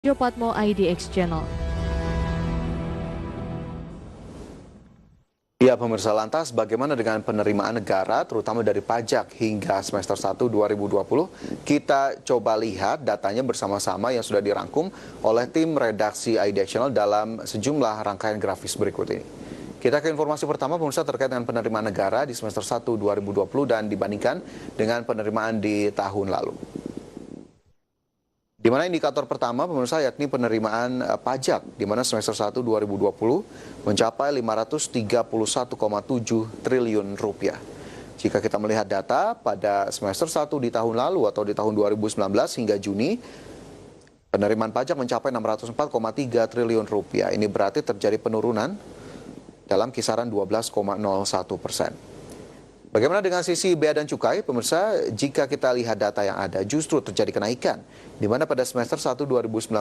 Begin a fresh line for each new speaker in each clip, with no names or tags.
Jopatmo IDX Channel.
Ya pemirsa, lantas bagaimana dengan penerimaan negara terutama dari pajak hingga semester 1 2020? Kita coba lihat datanya bersama-sama yang sudah dirangkum oleh tim redaksi IDX Channel dalam sejumlah rangkaian grafis berikut ini. Kita ke informasi pertama pemirsa terkait dengan penerimaan negara di semester 1 2020 dan dibandingkan dengan penerimaan di tahun lalu. Di mana indikator pertama pemirsa yakni penerimaan pajak di mana semester 1 2020 mencapai 531,7 triliun rupiah. Jika kita melihat data pada semester 1 di tahun lalu atau di tahun 2019 hingga Juni, penerimaan pajak mencapai 604,3 triliun rupiah. Ini berarti terjadi penurunan dalam kisaran 12,01%. Bagaimana dengan sisi bea dan cukai? Pemirsa, jika kita lihat data yang ada, justru terjadi kenaikan. Di mana pada semester 1 2019,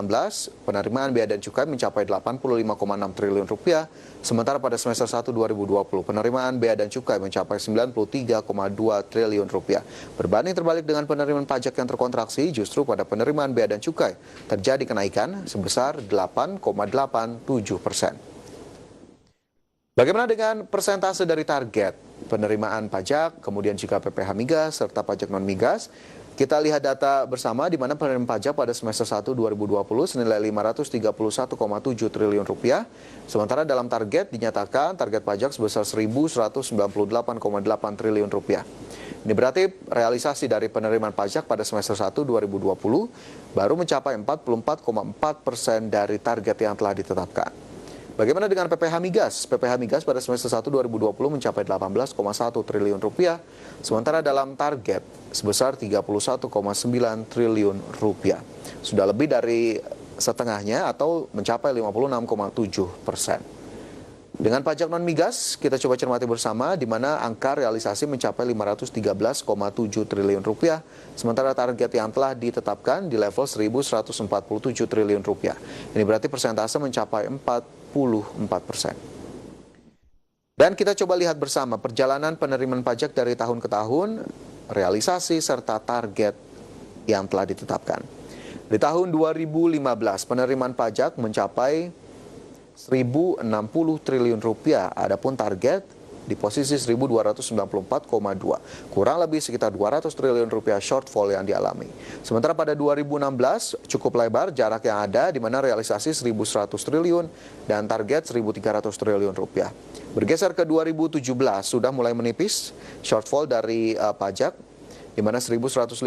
penerimaan bea dan cukai mencapai 85,6 triliun rupiah, sementara pada semester 1 2020, penerimaan bea dan cukai mencapai 93,2 triliun rupiah. Berbanding terbalik dengan penerimaan pajak yang terkontraksi, justru pada penerimaan bea dan cukai terjadi kenaikan sebesar 8,87%. Bagaimana dengan persentase dari target penerimaan pajak, kemudian jika PPh migas, serta pajak non-migas? Kita lihat data bersama di mana penerimaan pajak pada semester 1 2020 senilai 531,7 triliun rupiah, sementara dalam target dinyatakan target pajak sebesar 1.198,8 triliun rupiah. Ini berarti realisasi dari penerimaan pajak pada semester 1 2020 baru mencapai 44,4% dari target yang telah ditetapkan. Bagaimana dengan PPh migas? PPh migas pada semester 1 2020 mencapai 18,1 triliun rupiah, sementara dalam target sebesar 31,9 triliun rupiah. Sudah lebih dari setengahnya atau mencapai 56,7%. Dengan pajak non-migas, kita coba cermati bersama di mana angka realisasi mencapai 513,7 triliun rupiah, sementara target yang telah ditetapkan di level 1.147 triliun rupiah. Ini berarti persentase mencapai 44%. Dan kita coba lihat bersama perjalanan penerimaan pajak dari tahun ke tahun, realisasi serta target yang telah ditetapkan. Di tahun 2015, penerimaan pajak mencapai 1.060 triliun rupiah, adapun target di posisi 1.294,2, kurang lebih sekitar 200 triliun rupiah shortfall yang dialami. Sementara pada 2016 cukup lebar jarak yang ada di mana realisasi 1.100 triliun dan target 1.300 triliun rupiah. Bergeser ke 2017 sudah mulai menipis shortfall dari pajak di mana 1.151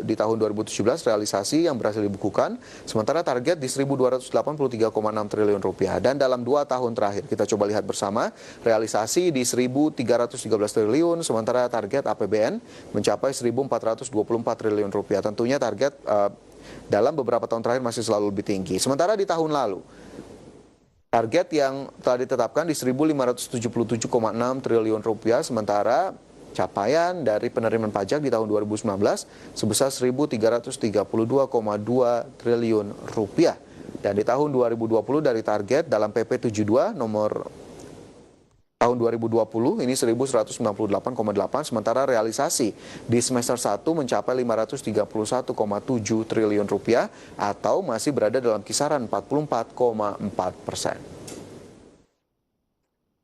di tahun 2017 realisasi yang berhasil dibukukan, sementara target di 1.283,6 triliun rupiah. Dan dalam 2 tahun terakhir, kita coba lihat bersama, realisasi di 1.313 triliun, sementara target APBN mencapai 1.424 triliun rupiah. Tentunya target dalam beberapa tahun terakhir masih selalu lebih tinggi. Sementara di tahun lalu, target yang telah ditetapkan di 1.577,6 triliun rupiah, sementara capaian dari penerimaan pajak di tahun 2019 sebesar 1.332,2 triliun rupiah. Dan di tahun 2020 dari target dalam PP 72 nomor tahun 2020 ini 1.198,8, sementara realisasi di semester 1 mencapai 531,7 triliun rupiah atau masih berada dalam kisaran 44,4%.